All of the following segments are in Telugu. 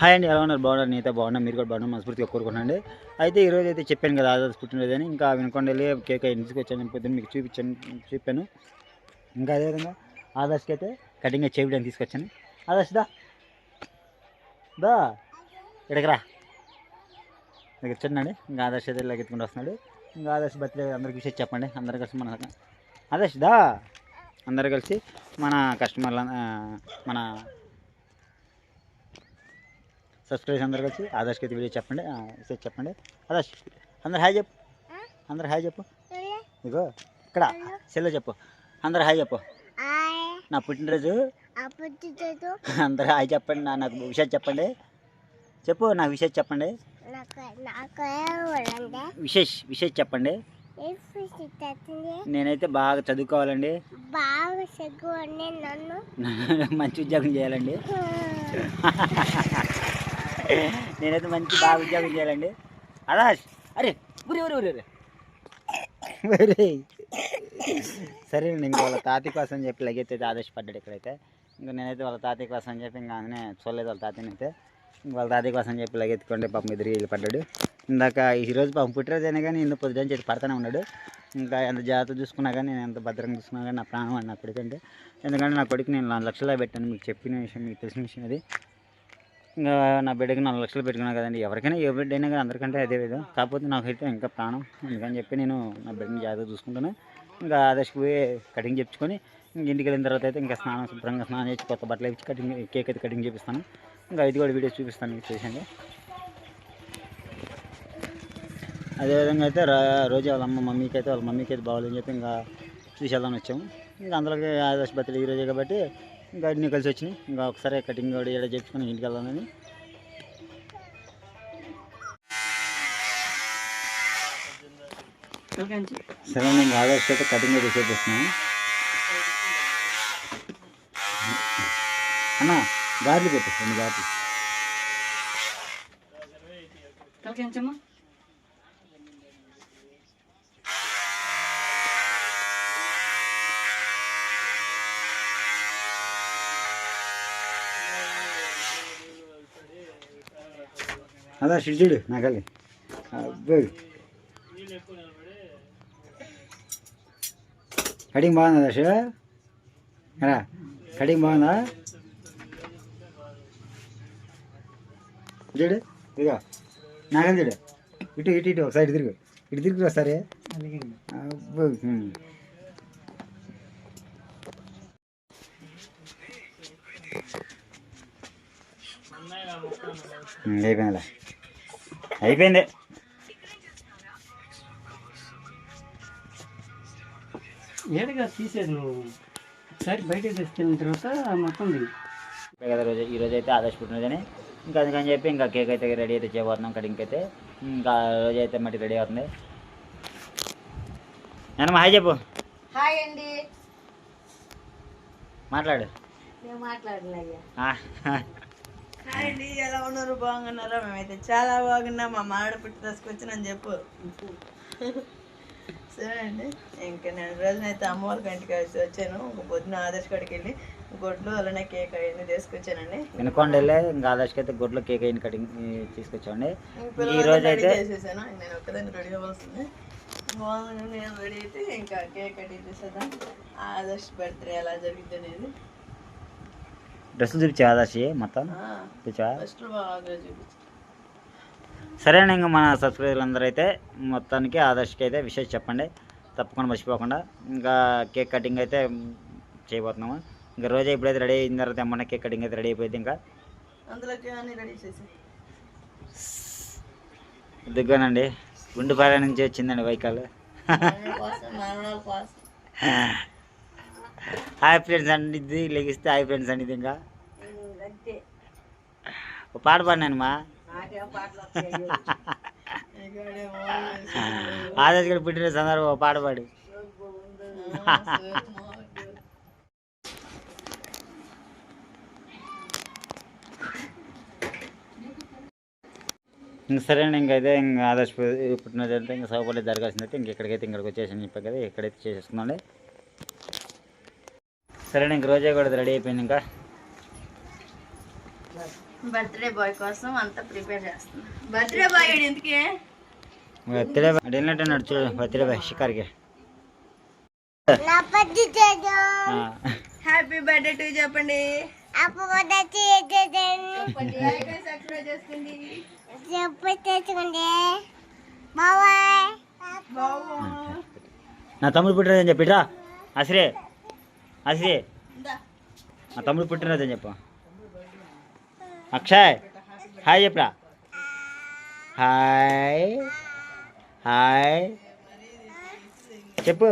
హాయ్ అండి, ఎలా ఉన్నారు? బాగున్నారు? నేనైతే బాగున్నా, మీరు కూడా బాగున్నా, మనస్ఫూర్తిగా కోరుకున్నాండి. అయితే ఈరోజు అయితే చెప్పాను కదా ఆదర్శ్ పుట్టినరోజు అని. ఇంకా వినుకొండ వెళ్ళి కేక్ ఇంటికి వచ్చాను, పొద్దున్న మీకు చెప్పాను. ఇంకా అదేవిధంగా ఆదర్శ్కి అయితే కటింగ్ చేయడానికి తీసుకొచ్చాను. ఆదర్శ్ దా ఇక్కడికి రా, ఇక్కడ చిన్నాడు. ఇంకా ఆదర్శ్ అయితే ఇలా ఎత్తుకుంటూ వస్తున్నాడు. ఇంకా ఆదర్శ్ బర్త్డే అందరికి విషయం చెప్పండి. అందరు కలిసి మన ఆదర్శ్ దా అందరు కలిసి మన కస్టమర్ల మన సబ్స్క్రైబర్స్ అందరు కలిసి ఆదర్శ్కి అయితే వీడియో చెప్పండి, విషయం చెప్పండి. ఆదర్శ్ అందరు హాయ్ చెప్పు, అందరు హాయ్ చెప్పు. ఇగో ఇక్కడ సెల్లో చెప్పు, అందరు హాయ్ చెప్పు. నా పుట్టినరోజు అందరు హాయ్ చెప్పండి. నాకు విషయం చెప్పండి, చెప్పు నాకు విషయం చెప్పండి. విశేష్ చెప్పండి. నేనైతే బాగా చదువుకోవాలండి, మంచి ఉద్యోగం చేయాలండి. నేనైతే బాగా ఉద్యోగం చేయాలండి. ఆదర్శ్ అరే ఊరి ఊరి ఊరి సరేనండి. ఇంక వాళ్ళ తాతయ్య కోసం చెప్పి లగైతే ఆదర్శపడ్డాడు ఇక్కడైతే. ఇంకా నేనైతే వాళ్ళ తాతయ్య కోసం అని చెప్పి ఇంకా అనే చూడలేదు వాళ్ళ తాతయ్యని అయితే. వాళ్ళ తాతయ్య కోసం చెప్పి లగెత్తుకుంటే పాపం ఎదురు వెళ్ళి పడ్డాడు. ఇందాక ఈరోజు పాపం పుట్టినరోజు అయినా కానీ ఇందుకు పొద్దున చేతి పడతానే ఉన్నాడు. ఇంకా ఎంత జాగ్రత్త చూసుకున్నా కానీ, నేను ఎంత భద్రంగా చూసుకున్నా కానీ నా ప్రాణం అని నా కొడుకు అంటే. ఎందుకంటే నా కొడుకు నేను 4 లక్షలు పెట్టాను, మీకు చెప్పిన విషయం, మీకు తెలిసిన విషయం అది. ఇంకా నా బిడ్డకి 4 లక్షలు పెట్టుకున్నాను కదండి. ఎవరికైనా ఏ బిడ్డ అయినా కానీ అందరికంటే అదే విధం. కాకపోతే నాకైతే ఇంకా ప్రాణం, అందుకని చెప్పి నేను నా బిడ్డని జాగ్రత్త చూసుకుంటాను. ఇంకా ఆదర్శకి పోయి కటింగ్ చెప్పుకొని ఇంటికి వెళ్ళిన తర్వాత అయితే ఇంకా శుభ్రంగా స్నానం చేసి కొత్త బట్టలు వేసి కేక్ అయితే కటింగ్ చేపిస్తాను. ఇంకా ఇది కూడా వీడియో చూపిస్తాను మీకు చేసింది. అదేవిధంగా అయితే రోజు వాళ్ళ మమ్మీకి అయితే బాగోలేదని చెప్పి ఇంకా చూసి వెళ్దామని వచ్చాము. ఇంకా అందులోకి ఆదర్శ బర్త్డే ఈరోజే కాబట్టి ఇంకా అన్నీ కలిసి వచ్చినాయి. ఇంకా ఒకసారి కటింగ్ కూడా ఏడా చేపించుకొని ఇంటికి వెళ్దామని. సరే నేను ఆదర్శ అయితే కటింగ్ అయితే చేపిస్తున్నాను. అన్న గార్లు పెట్టు, 2 గార్లు. అదా చూడు నాకలి కటింగ్ బాగుందా దర్శ? కటింగ్ బాగుందా? చూడు ఇదిగో నాకని చూడు, ఇటు ఒకసారి ఇటు తిరుగు ఒకసారి. అయిపోయింది. ఏడగా తీసేది నువ్వు సరే బయట తీసుకెళ్ళిన తర్వాత మొత్తం కదా. ఈరోజు అయితే ఆదర్శ పుట్టినరోజని ఇంకా అందుకని చెప్పి ఇంకా కేక్ అయితే రెడీ అయితే చేయబోతున్నాం. కటింగ్ అయితే ఇంకా రోజు అయితే మట్టి రెడీ అవుతుంది. నేను హాయ్ చెప్పు. హాయ్ అండి, మాట్లాడు. హాయ్ అండి, ఎలా ఉన్నారు? బాగున్నారా? మేమైతే చాలా బాగున్నాం. మా మాడ పుట్టి తీసుకొచ్చినని చెప్పు. సరే అండి, ఇంకా నేను రోజునైతే అమ్మవారికి ఇంటికి వచ్చాను. పొద్దున ఆదర్శ కాడికి వెళ్ళి గొడ్లు అలానే కేక్ అవన్నీ తీసుకొచ్చానండి. వినుకొండ వెళ్ళి ఇంకా ఆదర్శకి అయితే గొడ్లు కేక్ అయిన కటింగ్ తీసుకొచ్చామండి. ఈ రోజు అయితే చేసేసాను, నేను ఒక్కదాన్ని రెడీ అవ్వాల్సింది. నేను రెడీ అయితే ఇంకా కేక్ కటింగ్ చేసేద్దాం. ఆదర్శ బర్త్డే ఎలా జరిగింది అనేది డ్రెస్సులు చూపించా ఆదర్శి మొత్తం చూపించా. ఫస్ట్ బాగా చూపించు. సరే అండి, ఇంకా మన సబ్స్క్రైబర్లు అందరూ అయితే మొత్తానికి ఆదర్శకి అయితే విషయం చెప్పండి, తప్పకుండా మర్చిపోకుండా. ఇంకా కేక్ కటింగ్ అయితే చేయబోతున్నాము. ఇంకా రోజు ఎప్పుడైతే రెడీ అయిన తర్వాత ఏమన్నా కేక్ కటింగ్ అయితే రెడీ అయిపోయింది. ఇంకా అందులోకి అన్నీ రెడీ చేసి దిగ్గానండి, గుండుపాల నుంచి వచ్చిందండి వెహికల్. హాయ్ ఫ్రెండ్స్ అండి, ఇది లెగిస్తే హాయ్ ఫ్రెండ్స్ అండి. ఇది ఇంకా పాట పాడినాను మా ఆదర్శ్ గారు పుట్టిన సందర్భం పాట పాడు. ఇంక సరే అండి, ఇంకైతే ఇంకా ఆదర్శ పుట్టినదంతా ఇంకా సౌపడి జరగాల్సిందైతే ఇక్కడికి వచ్చేసి చెప్పాను కదా, ఇక్కడైతే చేసేసుకున్నాండి. సరే ఇంక రోజే కూడా రెడీ అయిపోయింది. ఇంకా బర్త్డే బాయ్ కోసం అంతా ప్రిపేర్ చేస్తున్నా. బర్త్డే బాయ్ ఎందుకే? బర్త్డే బాయ్ వెళ్ళినట్టున్నాడు చూడు. బర్త్డే బాయ్ షికార్కి. హ్యాపీ బర్త్డే టు చెప్పండి. నా తమ్ముడు పుట్టినదని చెప్పిట్రా. అసరే నా తమ్ముడు పుట్టినదని చెప్పు. అక్షయ్ హాయ్ చెప్పరా. హాయ్ చెప్పు.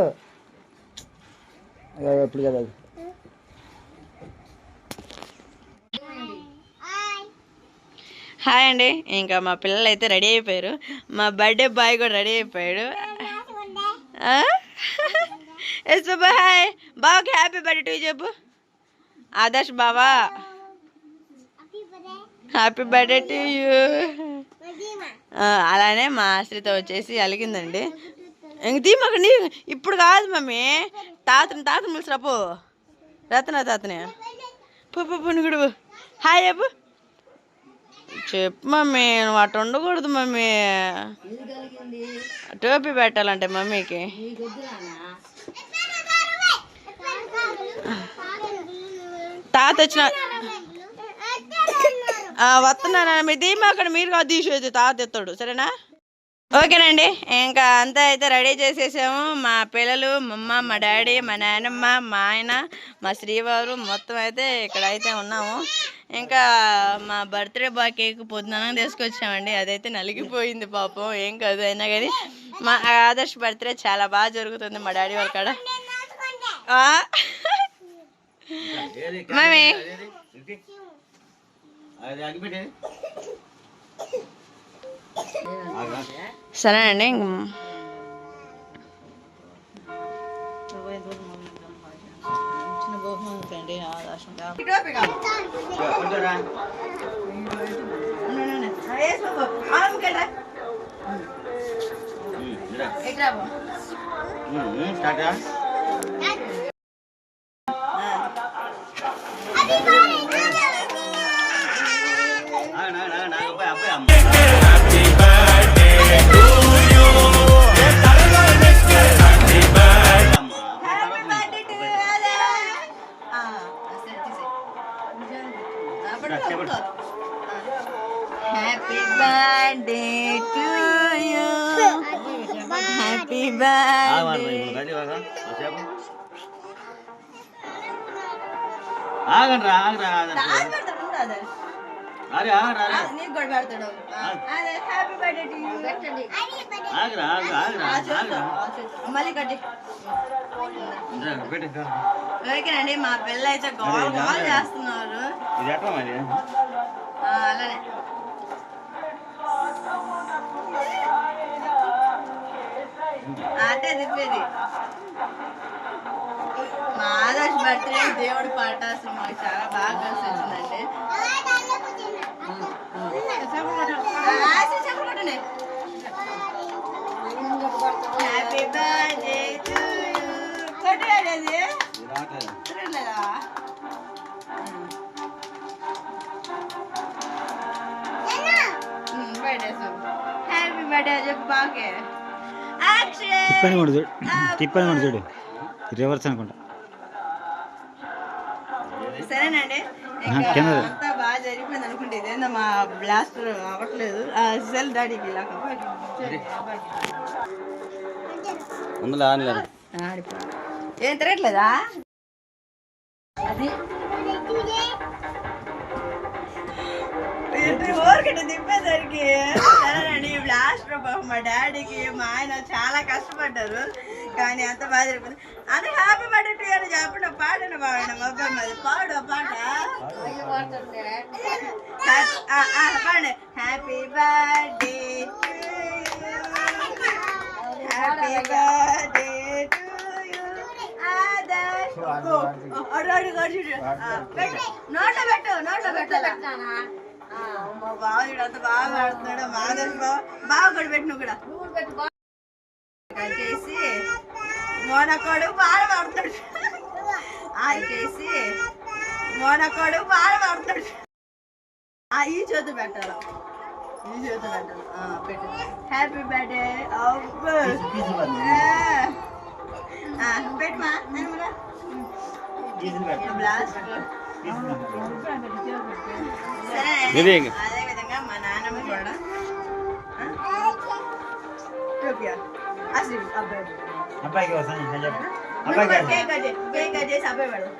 ఎప్పుడు కదా హాయ్ అండి. ఇంకా మా పిల్లలు అయితే రెడీ అయిపోయారు. మా బర్త్డే బాయ్ కూడా రెడీ అయిపోయాడు. హాయ్ బావకి హ్యాపీ బర్త్డే టు చెప్పు. ఆదర్శ్ బావా హ్యాపీ బర్త్డే టు యూ. అలానే మా ఆశ్రిత వచ్చేసి అలిగిందండి. ఇంక తీమకండి, ఇప్పుడు కాదు మమ్మీ, తాతని పిలిచిరాపు. తాతని పునుగుడు హాయ్ చెప్పు. చెప్పు మమ్మీ, నువ్వు అటు ఉండకూడదు మమ్మీ. టోపీ పెట్టాలంటే మమ్మీకి. తాత వచ్చిన వస్తున్నానా? మీ ధీమా అక్కడ మీరు కాదు తీసేది, తాత ఎత్తాడు. సరేనా? ఓకేనండి. ఇంకా అంతా అయితే రెడీ చేసేసాము. మా పిల్లలు, మా అమ్మ, మా డాడీ, మా నాయనమ్మ, మా ఆయన, మా శ్రీవారు మొత్తం అయితే ఇక్కడైతే ఉన్నాము. ఇంకా మా బర్త్డే బాయ్ కేక్ పొద్దున తీసుకొచ్చామండి. అదైతే నలిగిపోయింది పాపం. ఏం కాదు, అయినా కానీ మా ఆదర్శ్ బర్త్డే చాలా బాగా జరుగుతుంది మా డాడీ వాళ్ళ కాడ. మమ్మీ సరేనండి. Happy birthday to you. Happy birthday. నీకు కూడా పెడతాడు. Happy birthday to you. మళ్ళీ కట్టి. ఓకేనండి. మా పిల్ల అయితే గోల్ చేస్తున్నారు. అలానే అంటే తిప్పేది. మా ఆదర్శ్ బర్త్డే దేవుడి పాట అసలు మాకు చాలా బాగా కలిసి వచ్చిందండి. Happy birthday to you. కొట్టేది లేదా? హ్యాపీ బర్త్డే చెప్పు బాకే. తిప్పని కూడా చూడు, రివర్స్ అనుకుంటా. సరేనండి. అంతా బాగా జరిగిపోయింది అనుకుంటే ఇదేందో మా బ్లాస్టర్ అవ్వట్లేదు. సెల్ డాడీకి ఏం తిరగట్లేదా? అది ఊరికట్టు తిప్పేసరికి సరేనండి. బ్లాస్టర్ మా డాడీకి మా ఆయన చాలా కష్టపడ్డారు, కానీ అంత బాగా జరిగింది. అది హ్యాపీ బర్త్డే టు యూ అని చెప్పండి. పాడండి బాగుండి మా అబ్బాయి మాది. పాడు పాట పాడండి. Happy birthday to you, happy birthday to you Adarsh. నోట్లో పెట్టు, నోట్లో పెట్టాలా? మా బావ అంత బాగా ఆడుతున్నాడు. మాధవ్ బాగా కూడా పెట్టు నువ్వు కూడా చేసి మోనకోడు బాగా ఆడుతాడు. చేసి మోనకోడు బాగా ఆడుతాడు. ఈ చేతు పెట్టాలి, ఈ చేతు పెట్టాలి. పెట్టు. హ్యాపీ బర్త్డే పెట్టమా అదే విధంగా మా నాన్నమ్మ కూడా అబ్బాయికి వస్తాను కేక్ కట్ చేసి అబ్బాయి పెట్టాలి.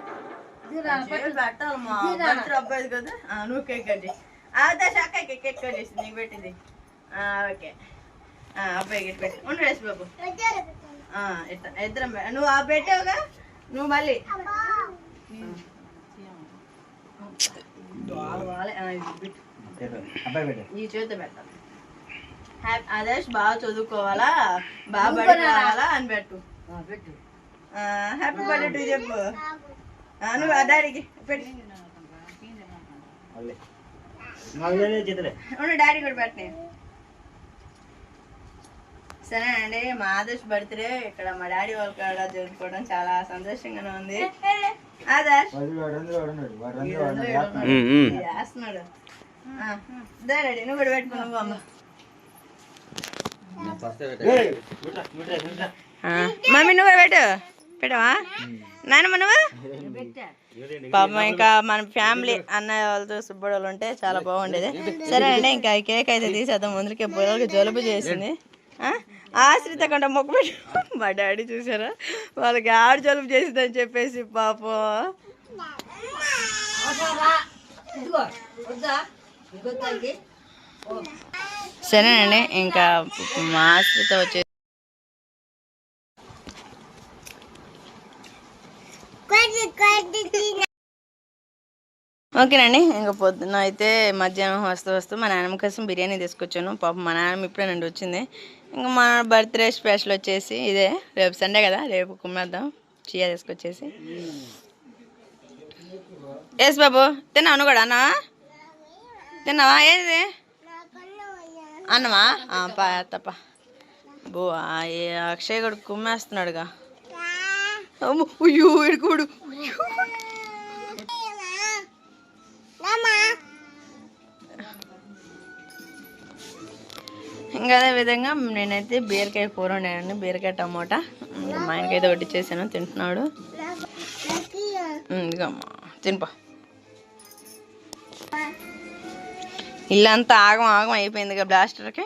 మా అబ్బాయి కదా, నువ్వు కేక్ కట్ చేసి ఆదర్శ అక్కకి కేక్ కట్ చేసి నీకు పెట్టింది. ఓకే అబ్బాయికి పెట్టి ఉండు రేసు బాబు. ఇద్దరం నువ్వు పెట్టావుగా, నువ్వు మళ్ళీ ఈ చేతితో పెట్టాలి. ఆదర్శ్ బాగా చదువుకోవాలా, బాగా బడికి రావాలా అని పెట్టు. హ్యాపీ బర్త్డే టు చెప్పు. నువ్వు ఆ డాడీకి పెట్టి డాడీ కూడా పెట్టిన. సరే అండి, మా ఆదర్శ్ బర్త్డే ఇక్కడ మా డాడీ వాళ్ళ కాడ జరుపుకోవడం చాలా సంతోషంగానే ఉంది. ఆదర్శ్ చేస్తున్నాడు. డాడీ నువ్వు కూడా పెట్టుకో. నువ్వు అమ్మ మమ్మీ నువ్వు పెట్టు. పెట్టవా నాయనమ్మ నువ్వు? పాపం ఇంకా మన ఫ్యామిలీ అన్నయ్య వాళ్ళతో సుబ్బడోళ్ళు ఉంటే చాలా బాగుండేది. సరే అండి, ఇంకా కేక్ అయితే తీసేద్దాం. ముందుకే పిల్లలకి జలుబు చేసింది. ఆశ్రిత కంటే మొక్క పెట్టు. మా డాడీ చూసారా, వాళ్ళకి ఆడు జలుబు చేసిందని చెప్పేసి పాపం. సరేనండి, ఇంకా మా ఆశ్రిత వచ్చే ఓకేనండి. ఇంకా పొద్దున్న అయితే మధ్యాహ్నం వస్తూ మా నాన్నమ్మ కోసం బిర్యానీ తీసుకొచ్చాను. పాపం మా నాన్నమ్మ ఇప్పుడే నుండి వచ్చింది. ఇంకా మా బర్త్డే స్పెషల్ వచ్చేసి ఇదే. రేపు సండే కదా, రేపు కుమ్మేద్దాం. చియా తీసుకొచ్చేసి ఎస్ బాబు తిన్నావు నువ్వు కూడా? అన్నా తిన్నావా? ఏది అన్నమా? తప్ప బో అక్షయ్ కూడా కుమ్మేస్తున్నాడుగా. అయ్యో ఎడుకోడు. ఇంకా అదే విధంగా నేనైతే బీరకాయ కూర వండానండి, బీరకాయ టమోటా. మా ఆయనకైతే ఒకటి చేశాను, తింటున్నాడు. ఇదిగమ్మా తినిపా. ఇల్లంతా ఆగం ఆగం అయిపోయిందిగా బ్లాస్టర్కి.